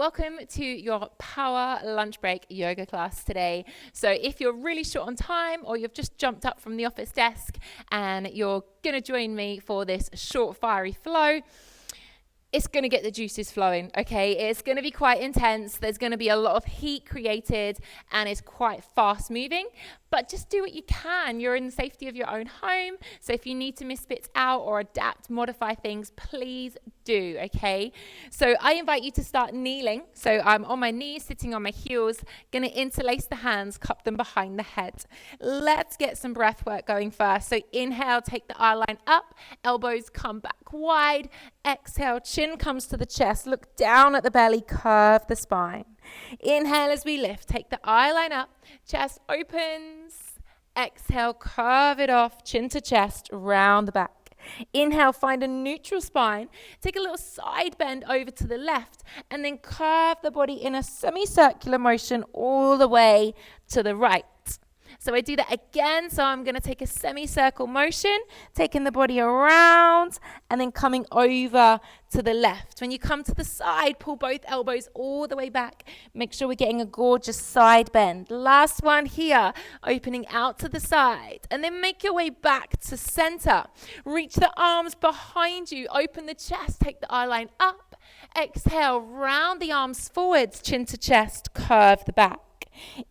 Welcome to your power lunch break yoga class today. So if you're really short on time or you've just jumped up from the office desk and you're going to join me for this short fiery flow, it's going to get the juices flowing, okay? It's going to be quite intense. There's going to be a lot of heat created and it's quite fast moving, but just do what you can. You're in the safety of your own home. So if you need to miss bits out or adapt, modify things, please do, okay? So I invite you to start kneeling. So I'm on my knees, sitting on my heels, going to interlace the hands, cup them behind the head. Let's get some breath work going first. So inhale, take the eye line up, elbows come back wide. Exhale, chin comes to the chest, look down at the belly, curve the spine. Inhale as we lift, take the eye line up, chest opens. Exhale, curve it off, chin to chest, round the back. Inhale, find a neutral spine. Take a little side bend over to the left and then curve the body in a semicircular motion all the way to the right. So I do that again. So I'm going to take a semicircle motion, taking the body around and then coming over to the left. When you come to the side, pull both elbows all the way back. Make sure we're getting a gorgeous side bend. Last one here, opening out to the side. And then make your way back to center. Reach the arms behind you. Open the chest. Take the eye line up. Exhale, round the arms forwards, chin to chest, curve the back.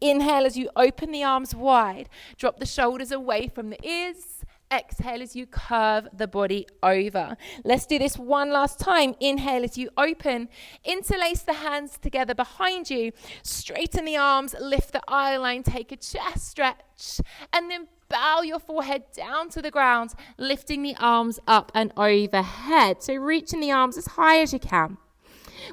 Inhale as you open the arms wide. Drop the shoulders away from the ears. Exhale as you curve the body over. Let's do this one last time. Inhale as you open. Interlace the hands together behind you. Straighten the arms. Lift the eye line. Take a chest stretch. And then bow your forehead down to the ground. Lifting the arms up and overhead. So reaching the arms as high as you can.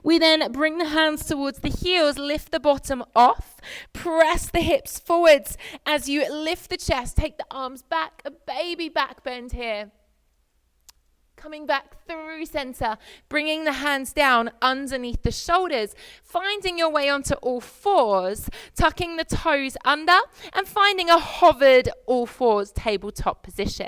We then bring the hands towards the heels, lift the bottom off, press the hips forwards as you lift the chest, take the arms back, a baby back bend here. Coming back through center, bringing the hands down underneath the shoulders, finding your way onto all fours, tucking the toes under and finding a hovered all fours tabletop position.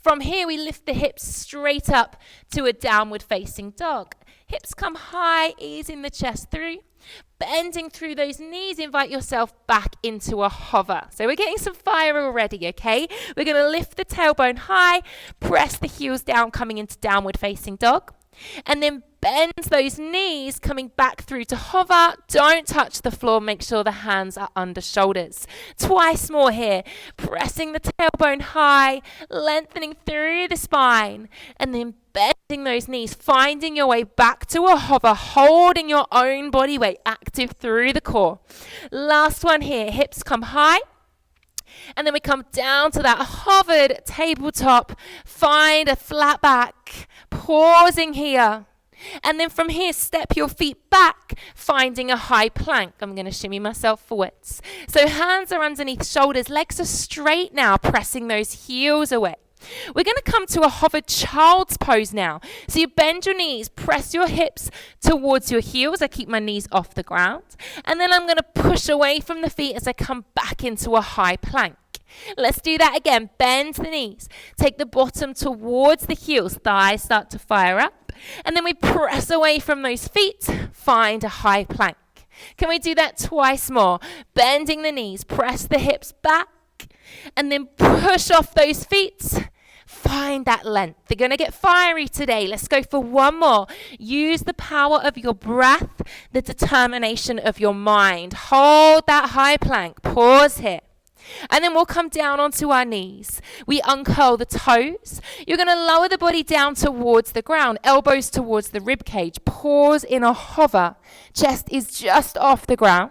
From here, we lift the hips straight up to a downward facing dog. Hips come high, easing the chest through. Bending through those knees, invite yourself back into a hover. So we're getting some fire already, okay? We're going to lift the tailbone high, press the heels down, coming into downward facing dog. And then bend those knees, coming back through to hover. Don't touch the floor. Make sure the hands are under shoulders. Twice more here. Pressing the tailbone high, lengthening through the spine. And then bending those knees, finding your way back to a hover, holding your own body weight active through the core. Last one here. Hips come high. And then we come down to that hovered tabletop. Find a flat back. Pausing here. And then from here, step your feet back, finding a high plank. I'm going to shimmy myself forwards. So hands are underneath shoulders. Legs are straight now, pressing those heels away. We're going to come to a hovered child's pose now. So you bend your knees, press your hips towards your heels. I keep my knees off the ground. And then I'm going to push away from the feet as I come back into a high plank. Let's do that again. Bend the knees. Take the bottom towards the heels. Thighs start to fire up. And then we press away from those feet. Find a high plank. Can we do that twice more? Bending the knees. Press the hips back. And then push off those feet. Find that length. They're going to get fiery today. Let's go for one more. Use the power of your breath, the determination of your mind. Hold that high plank. Pause here. And then we'll come down onto our knees. We uncurl the toes. You're going to lower the body down towards the ground, elbows towards the rib cage. Pause in a hover. Chest is just off the ground.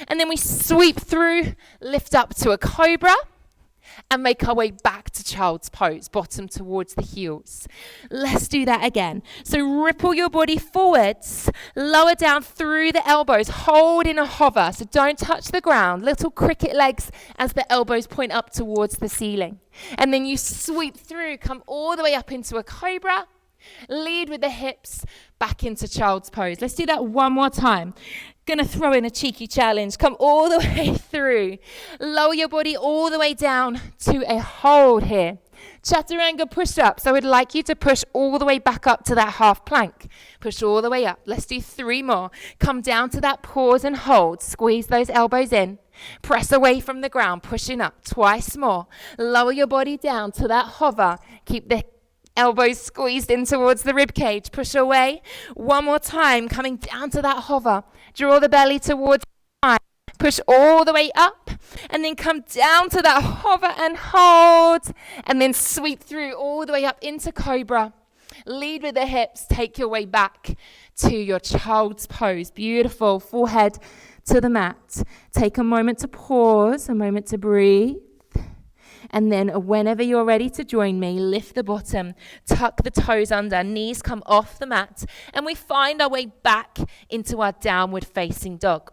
And then we sweep through, lift up to a cobra. And make our way back to child's pose, bottom towards the heels. Let's do that again. So ripple your body forwards, lower down through the elbows, hold in a hover. So don't touch the ground. Little cricket legs as the elbows point up towards the ceiling. And then you sweep through, come all the way up into a cobra. Lead with the hips back into child's pose. Let's do that one more time. Gonna throw in a cheeky challenge. Come all the way through. Lower your body all the way down to a hold here. Chaturanga push-ups. I would like you to push all the way back up to that half plank. Push all the way up. Let's do 3 more. Come down to that pause and hold. Squeeze those elbows in. Press away from the ground, pushing up. Twice more. Lower your body down to that hover. Keep the elbows squeezed in towards the rib cage. Push away. 1 more time, coming down to that hover. Draw the belly towards the spine. Push all the way up, and then come down to that hover and hold, and then sweep through all the way up into cobra. Lead with the hips. Take your way back to your child's pose. Beautiful. Forehead to the mat. Take a moment to pause, a moment to breathe. And then whenever you're ready to join me, lift the bottom, tuck the toes under, knees come off the mat, and we find our way back into our downward facing dog.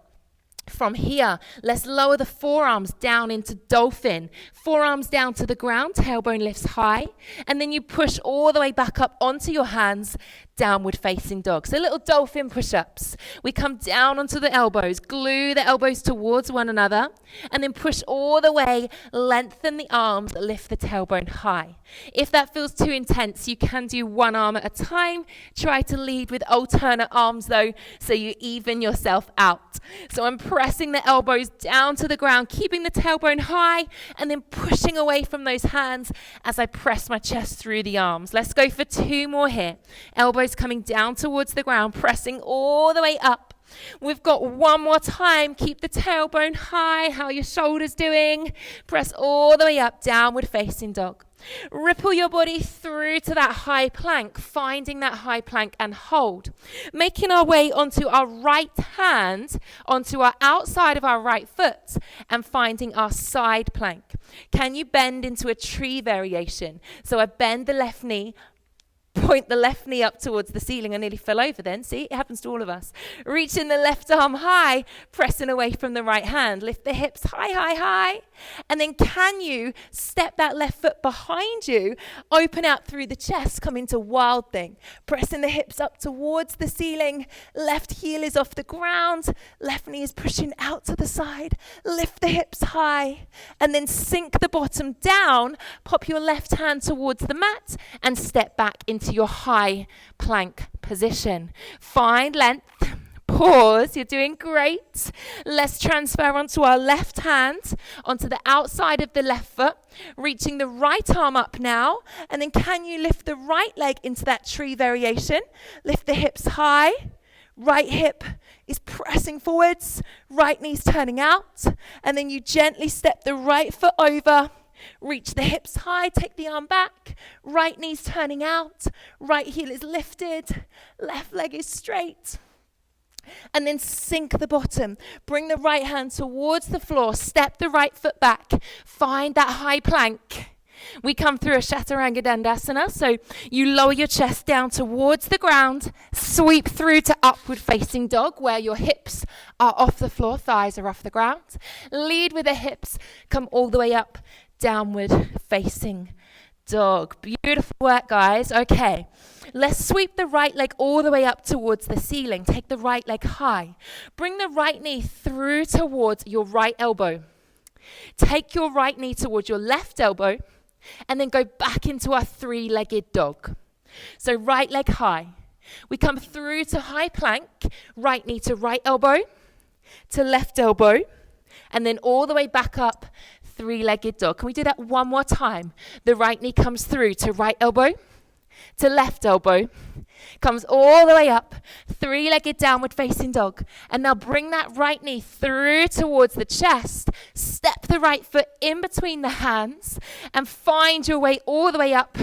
From here, let's lower the forearms down into dolphin. Forearms down to the ground, tailbone lifts high, and then you push all the way back up onto your hands, downward facing dog. So little dolphin push-ups. We come down onto the elbows, glue the elbows towards one another, and then push all the way, lengthen the arms, lift the tailbone high. If that feels too intense, you can do 1 arm at a time. Try to lead with alternate arms though, so you even yourself out. So I'm pressing the elbows down to the ground, keeping the tailbone high, and then pushing away from those hands as I press my chest through the arms. Let's go for 2 more here. Elbows coming down towards the ground, pressing all the way up. We've got 1 more time. Keep the tailbone high. How are your shoulders doing? Press all the way up, downward facing dog. Ripple your body through to that high plank, finding that high plank and hold. Making our way onto our right hand, onto our outside of our right foot, and finding our side plank. Can you bend into a tree variation? So I bend the left knee, point the left knee up towards the ceiling. I nearly fell over then. See, it happens to all of us. Reaching the left arm high, pressing away from the right hand. Lift the hips high, high, high. And then can you step that left foot behind you, open out through the chest, come into wild thing. Pressing the hips up towards the ceiling. Left heel is off the ground. Left knee is pushing out to the side. Lift the hips high. And then sink the bottom down. Pop your left hand towards the mat and step back into your high plank position. Find length. Pause. You're doing great. Let's transfer onto our left hand, onto the outside of the left foot, reaching the right arm up now. And then can you lift the right leg into that tree variation? Lift the hips high. Right hip is pressing forwards. Right knee's turning out. And then you gently step the right foot over. Reach the hips high, take the arm back, right knee's turning out, right heel is lifted, left leg is straight. And then sink the bottom. Bring the right hand towards the floor, step the right foot back, find that high plank. We come through a Chaturanga Dandasana, so you lower your chest down towards the ground, sweep through to upward facing dog where your hips are off the floor, thighs are off the ground. Lead with the hips, come all the way up. Downward facing dog. Beautiful work, guys. Okay, let's sweep the right leg all the way up towards the ceiling. Take the right leg high. Bring the right knee through towards your right elbow. Take your right knee towards your left elbow and then go back into our 3-legged dog. So right leg high. We come through to high plank, right knee to right elbow, to left elbow, and then all the way back up, 3-legged dog. Can we do that 1 more time? The right knee comes through to right elbow, to left elbow, comes all the way up, 3-legged downward facing dog. And now bring that right knee through towards the chest, step the right foot in between the hands, and find your way all the way up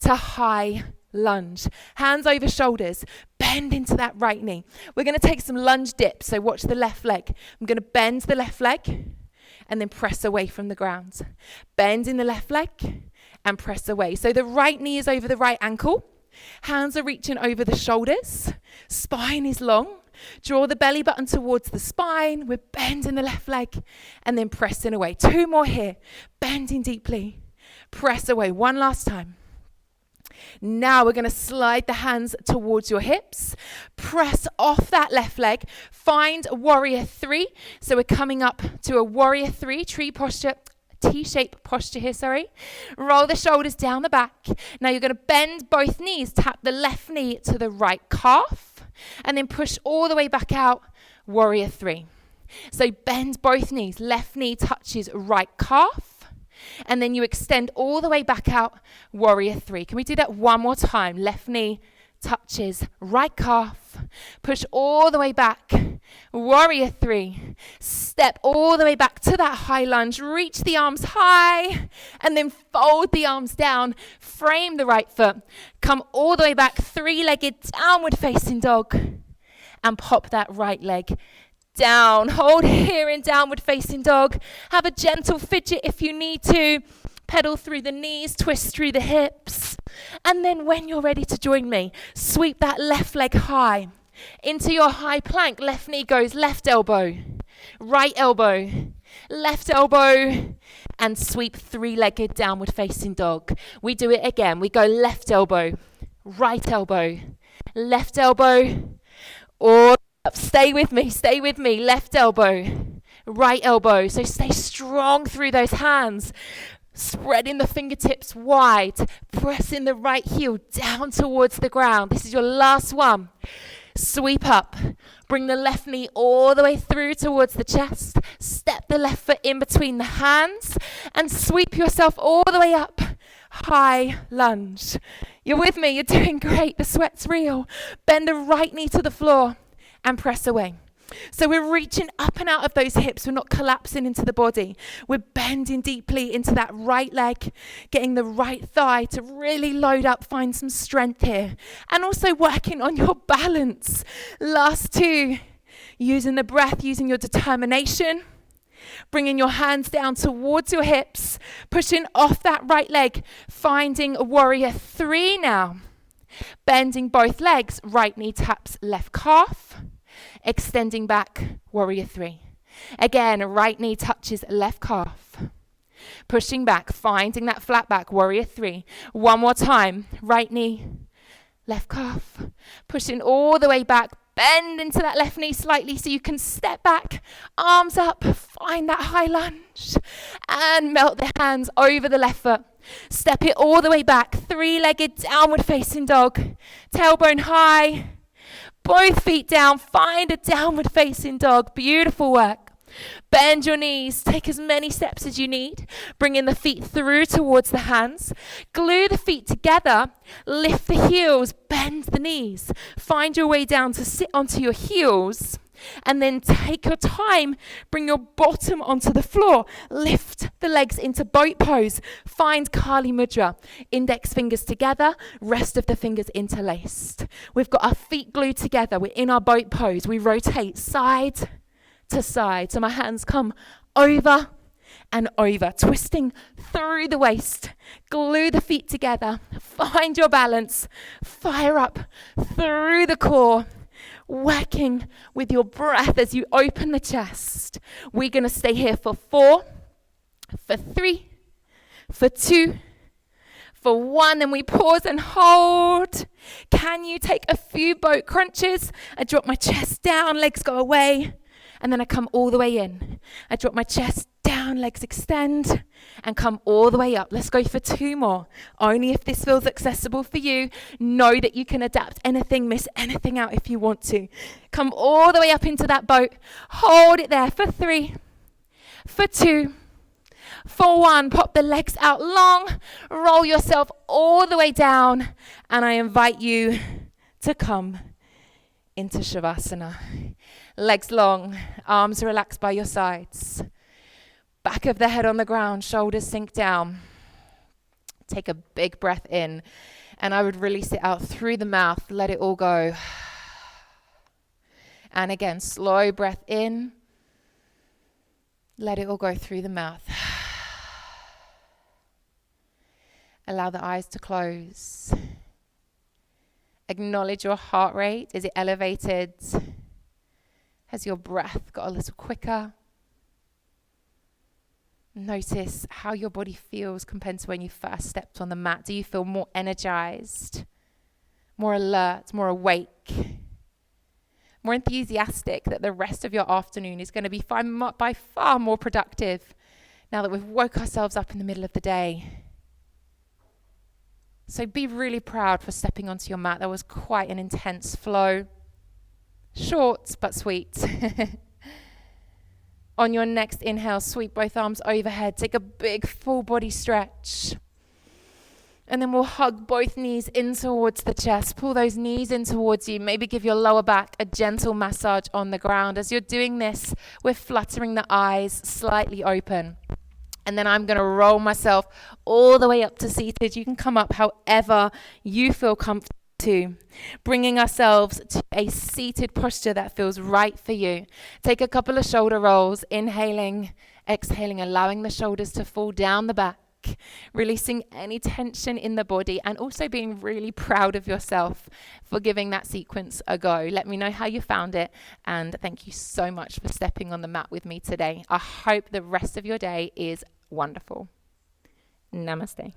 to high lunge. Hands over shoulders, bend into that right knee. We're going to take some lunge dips, so watch the left leg. I'm going to bend the left leg, and then press away from the ground. Bend in the left leg and press away. So the right knee is over the right ankle. Hands are reaching over the shoulders. Spine is long. Draw the belly button towards the spine. We're bending the left leg and then pressing away. 2 more here. Bending deeply. Press away. 1 last time. Now we're going to slide the hands towards your hips. Press off that left leg. Find warrior 3. So we're coming up to a warrior 3, tree posture, T-shape posture here, sorry. Roll the shoulders down the back. Now you're going to bend both knees, tap the left knee to the right calf, and then push all the way back out, warrior three. So bend both knees, left knee touches right calf, and then you extend all the way back out, warrior three. Can we do that one more time? Left knee touches right calf, push all the way back, warrior three. Step all the way back to that high lunge, reach the arms high, and then fold the arms down, frame the right foot, come all the way back, three-legged downward facing dog, and pop that right leg down. Hold here in downward facing dog. Have a gentle fidget if you need to. Pedal through the knees, twist through the hips. And then when you're ready to join me, sweep that left leg high. Into your high plank, left knee goes left elbow, right elbow, left elbow, and sweep three-legged downward facing dog. We do it again. We go left elbow, right elbow, left elbow, or up. Stay with me, left elbow, right elbow. So stay strong through those hands. Spreading the fingertips wide, pressing the right heel down towards the ground. This is your last one. Sweep up, bring the left knee all the way through towards the chest. Step the left foot in between the hands and sweep yourself all the way up. High lunge. You're with me, you're doing great. The sweat's real. Bend the right knee to the floor and press away. So we're reaching up and out of those hips. We're not collapsing into the body. We're bending deeply into that right leg, getting the right thigh to really load up, find some strength here. And also working on your balance. Last two, using the breath, using your determination. Bringing your hands down towards your hips, pushing off that right leg, finding a warrior three now. Bending both legs, right knee taps left calf. Extending back, warrior three. Again, right knee touches left calf. Pushing back, finding that flat back, warrior three. One more time, right knee, left calf. Pushing all the way back, bend into that left knee slightly so you can step back, arms up, find that high lunge, and melt the hands over the left foot. Step it all the way back, three-legged downward facing dog, tailbone high. Both feet down, find a downward facing dog. Beautiful work. Bend your knees, take as many steps as you need. Bringing the feet through towards the hands. Glue the feet together, lift the heels, bend the knees. Find your way down to sit onto your heels. And then take your time, bring your bottom onto the floor, lift the legs into boat pose, find Kali Mudra, index fingers together, rest of the fingers interlaced. We've got our feet glued together, we're in our boat pose, we rotate side to side, so my hands come over and over, twisting through the waist, glue the feet together, find your balance, fire up through the core. Working with your breath as you open the chest. We're going to stay here for 4, for 3, for 2, for 1, and we pause and hold. Can you take a few boat crunches? I drop my chest down, legs go away, and then I come all the way in. I drop my chest down, legs extend, and come all the way up. Let's go for 2 more. Only if this feels accessible for you. Know that you can adapt anything, miss anything out if you want to. Come all the way up into that boat. Hold it there for 3, for 2, for 1. Pop the legs out long. Roll yourself all the way down. And I invite you to come into Shavasana. Legs long, arms relaxed by your sides. Back of the head on the ground, shoulders sink down. Take a big breath in, and I would release it out through the mouth. Let it all go. And again, slow breath in. Let it all go through the mouth. Allow the eyes to close. Acknowledge your heart rate. Is it elevated? Has your breath got a little quicker? Notice how your body feels compared to when you first stepped on the mat. Do you feel more energized, more alert, more awake, more enthusiastic that the rest of your afternoon is going to be by far more productive Now that we've woke ourselves up in the middle of the day. So be really proud for stepping onto your mat. That was quite an intense flow. Short but sweet. On your next inhale, sweep both arms overhead. Take a big full body stretch. And then we'll hug both knees in towards the chest. Pull those knees in towards you. Maybe give your lower back a gentle massage on the ground. As you're doing this, we're fluttering the eyes slightly open. And then I'm going to roll myself all the way up to seated. You can come up however you feel comfortable to. Bringing ourselves to a seated posture that feels right for you. Take a couple of shoulder rolls. Inhaling, exhaling, allowing the shoulders to fall down the back. Releasing any tension in the body, and also being really proud of yourself for giving that sequence a go. Let me know how you found it, and thank you so much for stepping on the mat with me today. I hope the rest of your day is wonderful. Namaste.